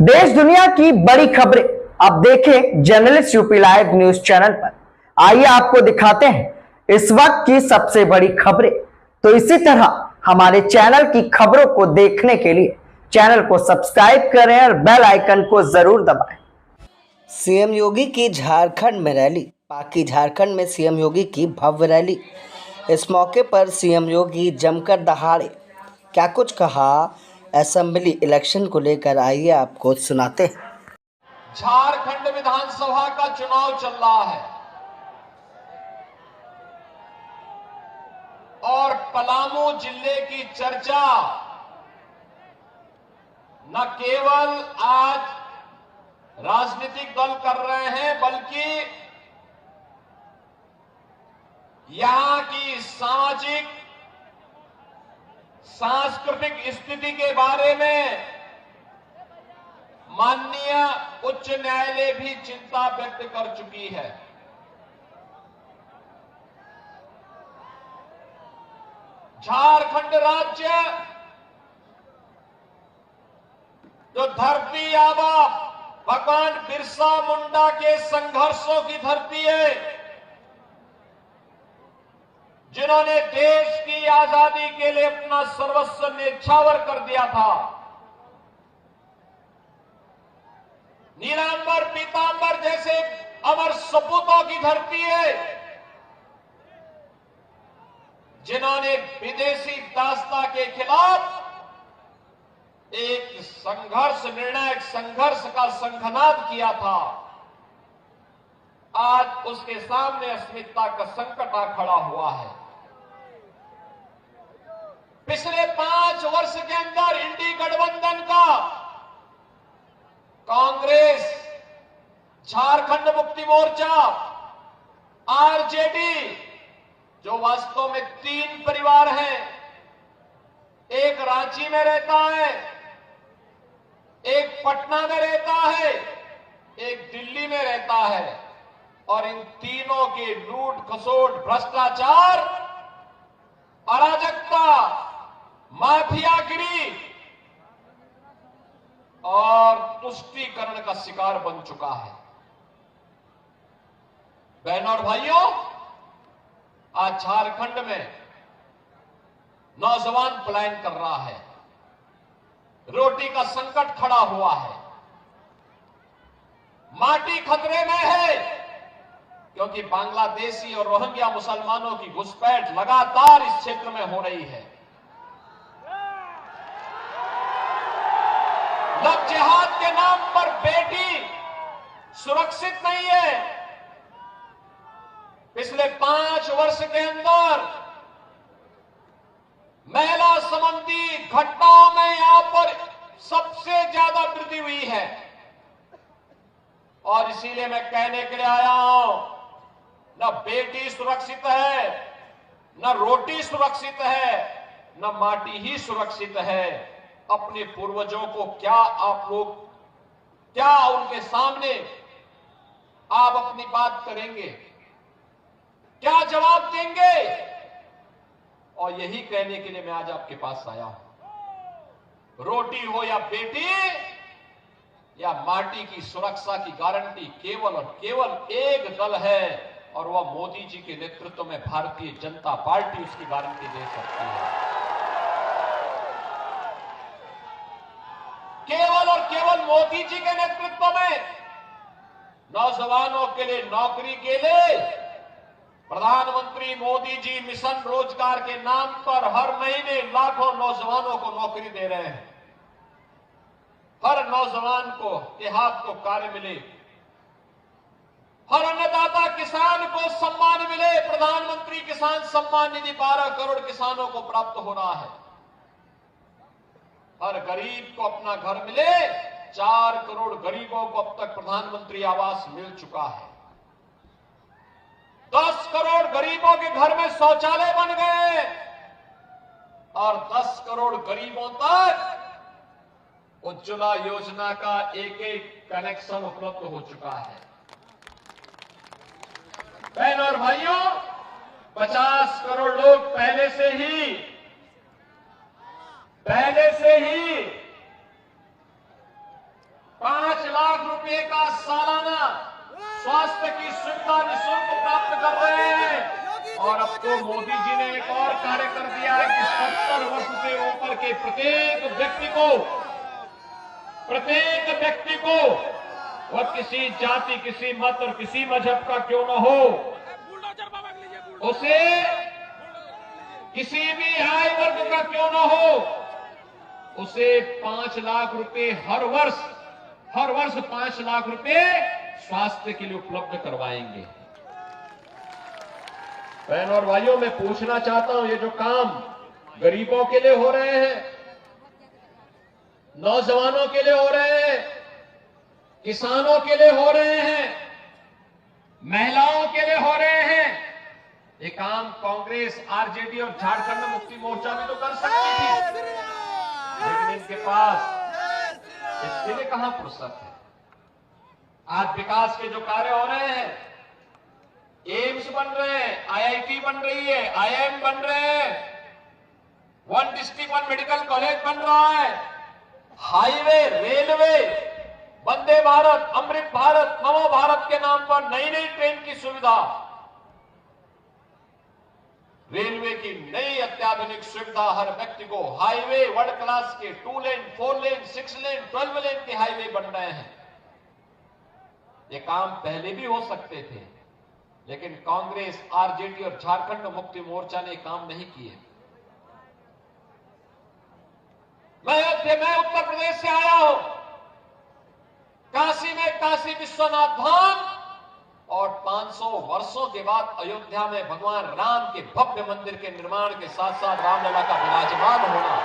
देश दुनिया की बड़ी खबरें आप देखें journalist UP live news channel पर। आइए आपको दिखाते हैं इस वक्त की सबसे बड़ी खबरें। तो इसी तरह हमारे चैनल की खबरों को देखने के लिए चैनल को सब्सक्राइब करें और बेल आइकन को जरूर दबाएं। सीएम योगी की झारखंड में रैली। पाकि झारखंड में सीएम योगी की भव्य रैली। इस मौके पर सीएम योगी जमकर दहाड़े। क्या कुछ कहा असेंबली इलेक्शन को लेकर, आइए आपको सुनाते हैं। झारखंड विधानसभा का चुनाव चल रहा है और पलामू जिले की चर्चा न केवल आज राजनीतिक दल कर रहे हैं, बल्कि यहां की सामाजिक सांस्कृतिक स्थिति के बारे में माननीय उच्च न्यायालय भी चिंता व्यक्त कर चुकी है। झारखंड राज्य जो धरती आबा भगवान बिरसा मुंडा के संघर्षों की धरती है, जिन्होंने देश की आजादी के लिए अपना सर्वस्व न्यौछावर कर दिया था। नीलांबर पीतांबर जैसे अमर सपूतों की धरती है, जिन्होंने विदेशी दासता के खिलाफ एक संघर्ष, निर्णायक संघर्ष का शंखनाद किया था। आज उसके सामने अस्मिता का संकट आ खड़ा हुआ है। पिछले 5 वर्ष के अंदर इंडी गठबंधन का कांग्रेस, झारखंड मुक्ति मोर्चा, आरजेडी, जो वास्तव में 3 परिवार हैं, एक रांची में रहता है, एक पटना में रहता है, एक दिल्ली में रहता है, और इन तीनों के लूट खसोट, भ्रष्टाचार, अराजकता, माफियागिरी और तुष्टीकरण का शिकार बन चुका है। बहनों और भाइयों, आज झारखंड में नौजवान पलायन कर रहा है, रोटी का संकट खड़ा हुआ है, माटी खतरे में है, क्योंकि बांग्लादेशी और रोहिंग्या मुसलमानों की घुसपैठ लगातार इस क्षेत्र में हो रही है। लव जिहाद के नाम पर बेटी सुरक्षित नहीं है। पिछले 5 वर्ष के अंदर महिला संबंधी घटनाओं में यहां पर सबसे ज्यादा वृद्धि हुई है, और इसीलिए मैं कहने के लिए आया हूं, न बेटी सुरक्षित है, न रोटी सुरक्षित है, न माटी ही सुरक्षित है। अपने पूर्वजों को क्या उनके सामने आप अपनी बात करेंगे, क्या जवाब देंगे? और यही कहने के लिए मैं आज आपके पास आया हूं। रोटी हो या बेटी या माटी की सुरक्षा की गारंटी केवल और केवल एक दल है, और वह मोदी जी के नेतृत्व में भारतीय जनता पार्टी उसकी गारंटी दे सकती है। केवल और केवल मोदी जी के नेतृत्व में नौजवानों के लिए नौकरी के लिए प्रधानमंत्री मोदी जी मिशन रोजगार के नाम पर हर महीने लाखों नौजवानों को नौकरी दे रहे हैं। हर नौजवान को के हाथ को कार्य मिले, हर अन्नदाता किसान को सम्मान मिले। प्रधानमंत्री किसान सम्मान निधि 12 करोड़ किसानों को प्राप्त हो रहा है। हर गरीब को अपना घर मिले। 4 करोड़ गरीबों को अब तक प्रधानमंत्री आवास मिल चुका है। 10 करोड़ गरीबों के घर में शौचालय बन गए, और 10 करोड़ गरीबों तक उज्ज्वला योजना का एक कनेक्शन उपलब्ध हो चुका है। बहनों और भाइयों, 50 करोड़ लोग पहले से ही स्वास्थ्य की सुविधा निःशुल्क प्राप्त कर रहे हैं। और अब तो मोदी जी ने एक और कार्य कर दिया है कि 70 वर्ष से ऊपर के प्रत्येक व्यक्ति को वह किसी जाति, किसी मत और किसी मजहब का क्यों न हो, उसे किसी भी आय वर्ग का क्यों न हो, उसे 5 लाख रुपए हर वर्ष 5 लाख रुपए स्वास्थ्य के लिए उपलब्ध करवाएंगे। बहनों और भाइयों, मैं पूछना चाहता हूं, ये जो काम गरीबों के लिए हो रहे हैं, नौजवानों के लिए हो रहे हैं, किसानों के लिए हो रहे हैं, महिलाओं के लिए हो रहे हैं, ये काम कांग्रेस, आरजेडी और झारखंड मुक्ति मोर्चा भी तो कर सकती थी, लेकिन इनके पास इसके लिए कहां फुर्सत है। आज विकास के जो कार्य हो रहे हैं, एम्स बन रहे हैं, आईआईटी बन रही है, आईआईएम बन रहे हैं, 1 डिस्ट्रिक्ट 1 मेडिकल कॉलेज बन रहा है, हाईवे, रेलवे, वंदे भारत, अमृत भारत, नमो भारत के नाम पर नई नई ट्रेन की सुविधा, रेलवे की नई अत्याधुनिक सुविधा, हर व्यक्ति को हाईवे, वर्ल्ड क्लास के 2 लेन, 4 लेन, 6 लेन, 12 लेन के हाईवे बन रहे हैं। ये काम पहले भी हो सकते थे, लेकिन कांग्रेस, आरजेडी और झारखंड मुक्ति मोर्चा ने काम नहीं किए। मैं उत्तर प्रदेश से आया हूं। काशी में काशी विश्वनाथ धाम और 500 वर्षों के बाद अयोध्या में भगवान राम के भव्य मंदिर के निर्माण के साथ साथ रामलला का विराजमान होना,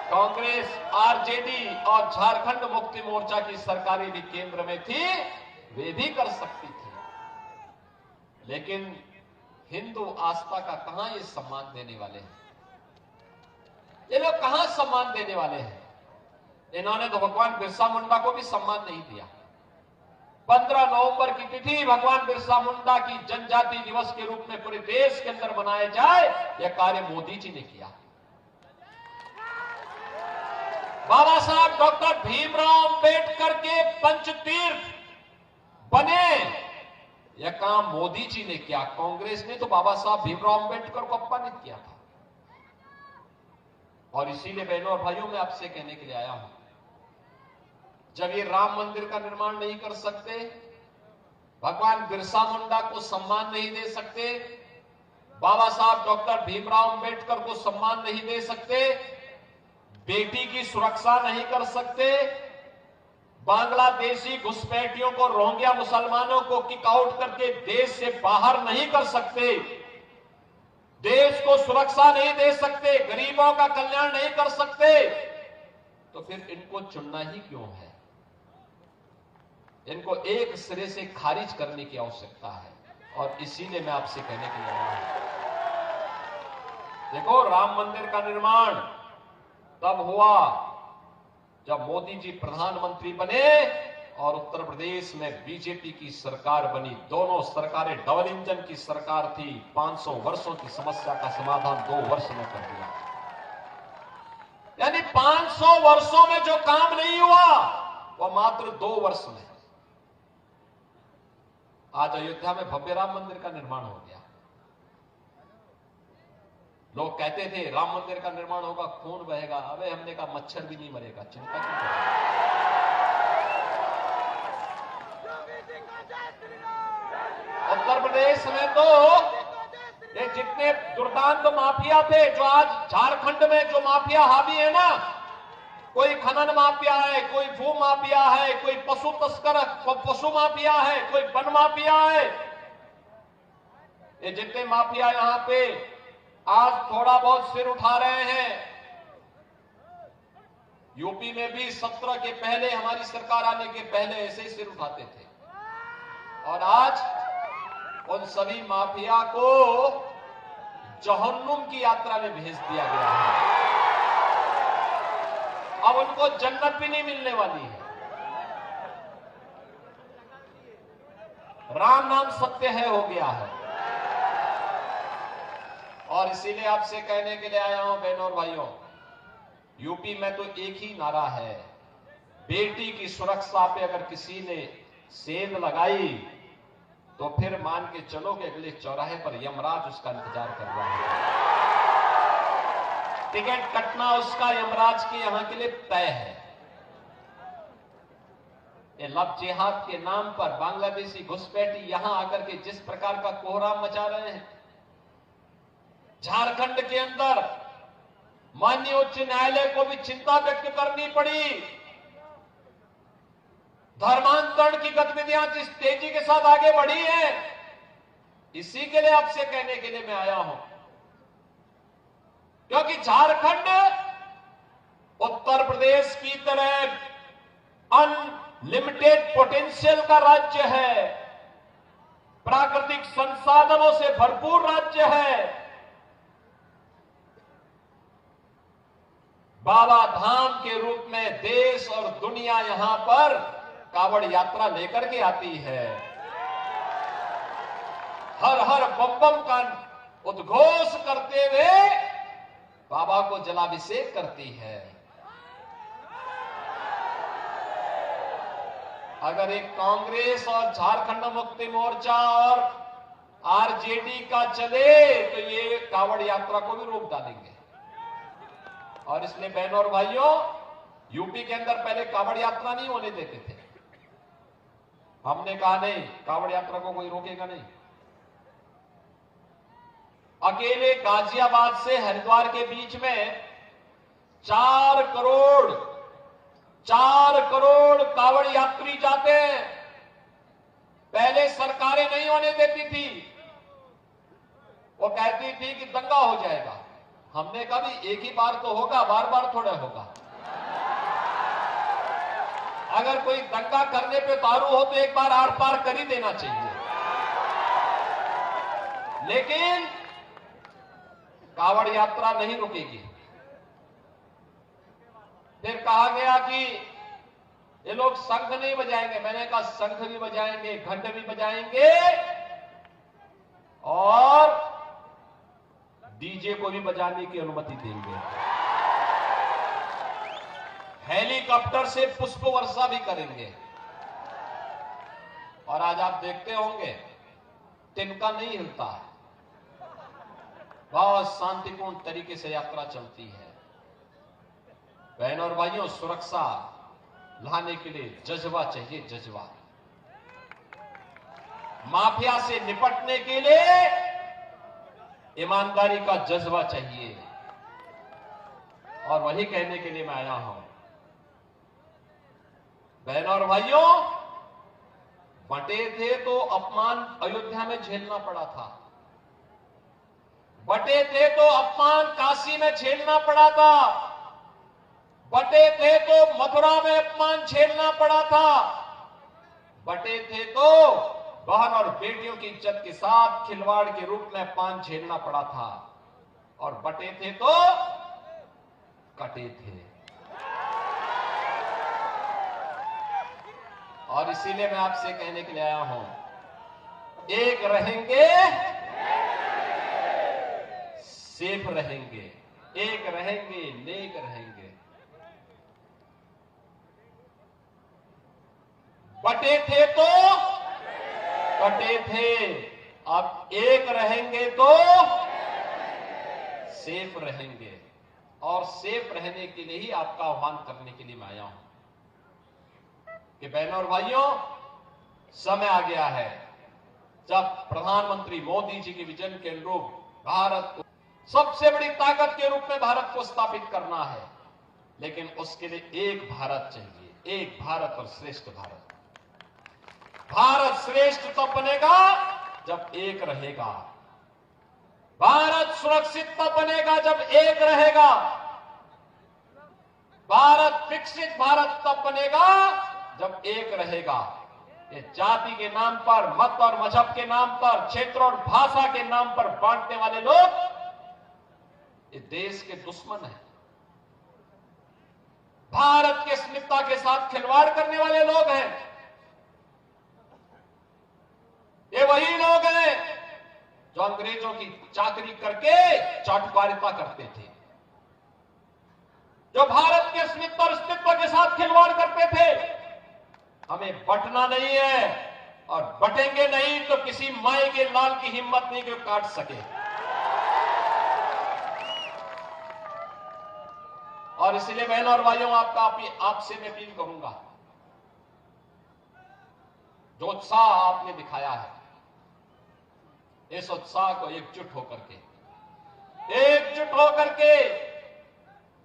कांग्रेस, आरजेडी और झारखंड मुक्ति मोर्चा की सरकारें भी केंद्र में थी, वे भी कर सकती थी, लेकिन हिंदू आस्था का कहां ये सम्मान देने वाले हैं? ये लोग कहां सम्मान देने वाले हैं? इन्होंने तो भगवान बिरसा मुंडा को भी सम्मान नहीं दिया। 15 नवंबर की तिथि भगवान बिरसा मुंडा की जनजाति दिवस के रूप में पूरे देश के अंदर मनाया जाए, यह कार्य मोदी जी ने किया। बाबा साहब डॉक्टर भीमराव अंबेडकर के पंचतीर्थ बने, यह काम मोदी जी ने किया। कांग्रेस ने तो बाबा साहब भीमराव अंबेडकर को अपमानित किया था। और इसीलिए बहनों और भाइयों, मैं आपसे कहने के लिए आया हूं, जब ये राम मंदिर का निर्माण नहीं कर सकते, भगवान बिरसा मुंडा को सम्मान नहीं दे सकते, बाबा साहब डॉक्टर भीमराव अंबेडकर को सम्मान नहीं दे सकते, बेटी की सुरक्षा नहीं कर सकते, बांग्लादेशी घुसपैठियों को, रोहिंग्या मुसलमानों को किक आउट करके देश से बाहर नहीं कर सकते, देश को सुरक्षा नहीं दे सकते, गरीबों का कल्याण नहीं कर सकते, तो फिर इनको चुनना ही क्यों है? इनको एक सिरे से खारिज करने की आवश्यकता है। और इसीलिए मैं आपसे कहने के लिए आया हूं, देखो, राम मंदिर का निर्माण तब हुआ जब मोदी जी प्रधानमंत्री बने और उत्तर प्रदेश में बीजेपी की सरकार बनी। दोनों सरकारें डबल इंजन की सरकार थी। 500 वर्षों की समस्या का समाधान 2 वर्ष में कर दिया। यानी 500 वर्षों में जो काम नहीं हुआ वो मात्र 2 वर्ष में आज अयोध्या में भव्य राम मंदिर का निर्माण हो गया। लोग कहते थे राम मंदिर का निर्माण होगा, खून बहेगा। अबे हमने कहा मच्छर भी नहीं मरेगा, चिंता क्यों कर रहे हो? उत्तर प्रदेश में तो ये जितने दुर्दांत माफिया थे, जो आज झारखंड में जो माफिया हावी है ना, कोई खनन माफिया है, कोई भू माफिया है, कोई पशु तस्कर, पशु माफिया है, कोई वन माफिया है, ये जितने माफिया यहां पे आज थोड़ा बहुत सिर उठा रहे हैं। यूपी में भी 17 के पहले, हमारी सरकार आने के पहले ऐसे ही सिर उठाते थे, और आज उन सभी माफिया को जहन्नुम की यात्रा में भेज दिया गया है। अब उनको जन्नत भी नहीं मिलने वाली है। राम नाम सत्य है हो गया है। और इसीलिए आपसे कहने के लिए आया हूं बहनों और भाइयों, यूपी में तो एक ही नारा है, बेटी की सुरक्षा पे अगर किसी ने सेंध लगाई तो फिर मान के चलो कि अगले चौराहे पर यमराज उसका इंतजार कर रहा है। टिकट कटना उसका यमराज के यहां के लिए तय है। ये लव जिहाद के नाम पर बांग्लादेशी घुसपैठी यहां आकर के जिस प्रकार का कोहराम मचा रहे हैं, झारखंड के अंदर माननीय उच्च न्यायालय को भी चिंता व्यक्त करनी पड़ी। धर्मांतरण की गतिविधियां जिस तेजी के साथ आगे बढ़ी है, इसी के लिए आपसे कहने के लिए मैं आया हूं, क्योंकि झारखंड उत्तर प्रदेश की तरह अनलिमिटेड पोटेंशियल का राज्य है, प्राकृतिक संसाधनों से भरपूर राज्य है। बाबा धाम के रूप में देश और दुनिया यहां पर कावड़ यात्रा लेकर के आती है। हर हर बम बम का उद्घोष करते हुए बाबा को जलाभिषेक करती है। अगर एक कांग्रेस और झारखंड मुक्ति मोर्चा और आरजेडी का चले तो ये कावड़ यात्रा को भी रोक डालेंगे। और इसलिए बहनों और भाइयों, यूपी के अंदर पहले कावड़ यात्रा नहीं होने देते थे। हमने कहा नहीं, कावड़ यात्रा को कोई रोकेगा नहीं। अकेले गाजियाबाद से हरिद्वार के बीच में 4 करोड़ कावड़ यात्री जाते हैं। पहले सरकारें नहीं होने देती थी, वो कहती थी कि दंगा हो जाएगा। हमने कहा भी एक ही बार तो होगा, बार बार थोड़ा होगा। अगर कोई दंगा करने पे उतारू हो तो एक बार आर पार कर ही देना चाहिए। लेकिन कावड़ यात्रा नहीं रुकेगी। फिर कहा गया कि ये लोग शंख नहीं बजाएंगे। मैंने कहा शंख भी बजाएंगे, घंट भी बजाएंगे और डीजे को भी बजाने की अनुमति देंगे। हेलीकॉप्टर से पुष्प वर्षा भी करेंगे। और आज आप देखते होंगे तिनका नहीं हिलता है, बहुत शांतिपूर्ण तरीके से यात्रा चलती है। बहनों और भाइयों, सुरक्षा लाने के लिए जज्बा चाहिए, जज्बा। माफिया से निपटने के लिए ईमानदारी का जज्बा चाहिए। और वही कहने के लिए मैं आया हूं। बहनों और भाइयों, बटे थे तो अपमान अयोध्या में झेलना पड़ा था, बटे थे तो अपमान काशी में झेलना पड़ा था, बटे थे तो मथुरा में अपमान झेलना पड़ा था, बटे थे तो बहन और बेटियों की इज्जत के साथ खिलवाड़ के रूप में अपमान झेलना पड़ा था, और बटे थे तो कटे थे। और इसीलिए मैं आपसे कहने के लिए आया हूं, एक रहेंगे सेफ रहेंगे, एक रहेंगे नेक रहेंगे। बटे थे तो कटे थे, अब एक रहेंगे तो सेफ रहेंगे। और सेफ रहने के लिए ही आपका आह्वान करने के लिए मैं आया हूं कि बहनों और भाइयों, समय आ गया है जब प्रधानमंत्री मोदी जी के विजन के अनुरूप भारत को सबसे बड़ी ताकत के रूप में भारत को स्थापित करना है। लेकिन उसके लिए एक भारत चाहिए, एक भारत और श्रेष्ठ भारत। भारत श्रेष्ठ तब बनेगा जब एक रहेगा, भारत सुरक्षित तब बनेगा जब एक रहेगा, भारत विकसित भारत तब बनेगा जब एक रहेगा। ये जाति के नाम पर, मत और मजहब के नाम पर, क्षेत्र और भाषा के नाम पर बांटने वाले लोग ये देश के दुश्मन हैं। भारत के अस्मिता के साथ खिलवाड़ करने वाले लोग हैं। ये वही लोग हैं जो अंग्रेजों की चाकरी करके चाटुकारिता करते थे, जो भारत के अस्मिता और अस्तित्व के साथ खिलवाड़ करते थे, हमें बटना नहीं है और बटेंगे नहीं तो किसी माए के लाल की हिम्मत नहीं कि वो काट सके। और इसलिए बहनों और भाइयों, आपसे मैं अपील करूंगा, जो उत्साह आपने दिखाया है, इस उत्साह को एकजुट होकर के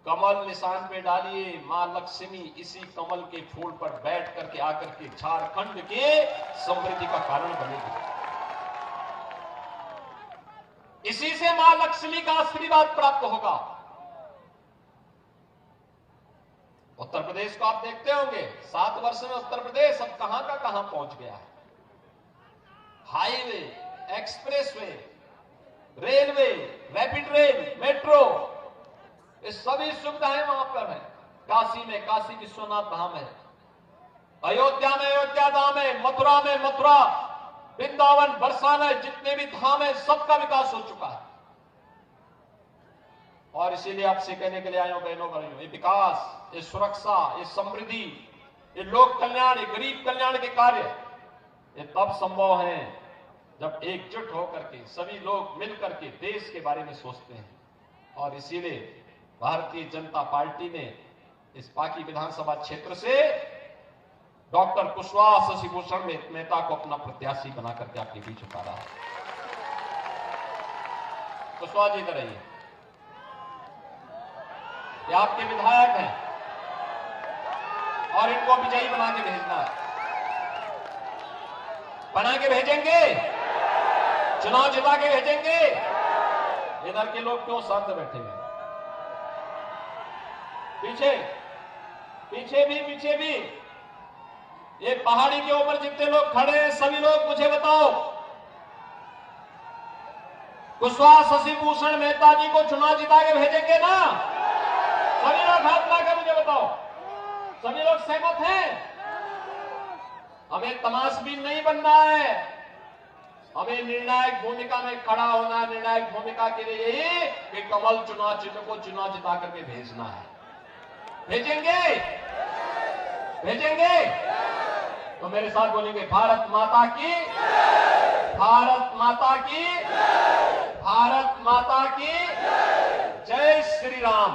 कमल निशान पे डालिए। मां लक्ष्मी इसी कमल के फूल पर बैठ करके आकर के झारखंड के समृद्धि का कारण बनेगी। इसी से मां लक्ष्मी का आशीर्वाद प्राप्त होगा। उत्तर प्रदेश को आप देखते होंगे, 7 वर्ष में उत्तर प्रदेश अब कहां का कहां पहुंच गया है। Highway, expressway, railway, rapid rail, metro, ये सभी सुविधाएं वहां पर है। काशी में काशी विश्वनाथ धाम है, अयोध्या में अयोध्या धाम है, मथुरा में मथुरा, वृंदावन, बरसाना, जितने भी धाम है सबका विकास हो चुका है। और इसीलिए आपसे कहने के लिए आए हूं बहनों भाइयों, ये विकास, ये सुरक्षा, ये समृद्धि, ये लोक कल्याण, ये गरीब कल्याण के कार्य ये तब संभव है जब एकजुट होकर के सभी लोग मिलकर के देश के बारे में सोचते हैं। और इसीलिए भारतीय जनता पार्टी ने इस पाकी विधानसभा क्षेत्र से डॉक्टर कुशवाहा शशिभूषण मेहता को अपना प्रत्याशी बना करके आपके बीच उतारा है। कुशवाहा जी इधर आइए, ये आपके विधायक हैं और इनको विजयी बना के भेजना है। बना के भेजेंगे, चुनाव जिता के भेजेंगे। इधर के लोग क्यों शांत बैठे हैं? पीछे भी ये पहाड़ी के ऊपर जितने लोग खड़े हैं सभी लोग मुझे बताओ, कुशवाहा शशिभूषण मेहता जी को चुनाव जिता के भेजेंगे ना? सभी लोग हाथ लाकर मुझे बताओ, सभी लोग सहमत हैं? हमें तमाशबीन नहीं बनना है, हमें निर्णायक भूमिका में खड़ा होना है। निर्णायक भूमिका के लिए यही कि कमल चुनाव चिन्ह को चुनाव जिता करके भेजना है। भेजेंगे तो मेरे साथ बोलेंगे, भारत माता की, भारत माता की, भारत माता की जय श्री राम,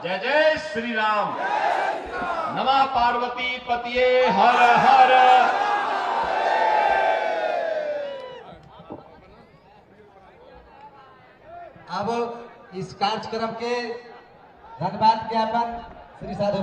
जय जय श्री राम। नमः पार्वती पतिये हर हर। अब इस कार्यक्रम के धन्यवाद ज्ञापन श्री साधु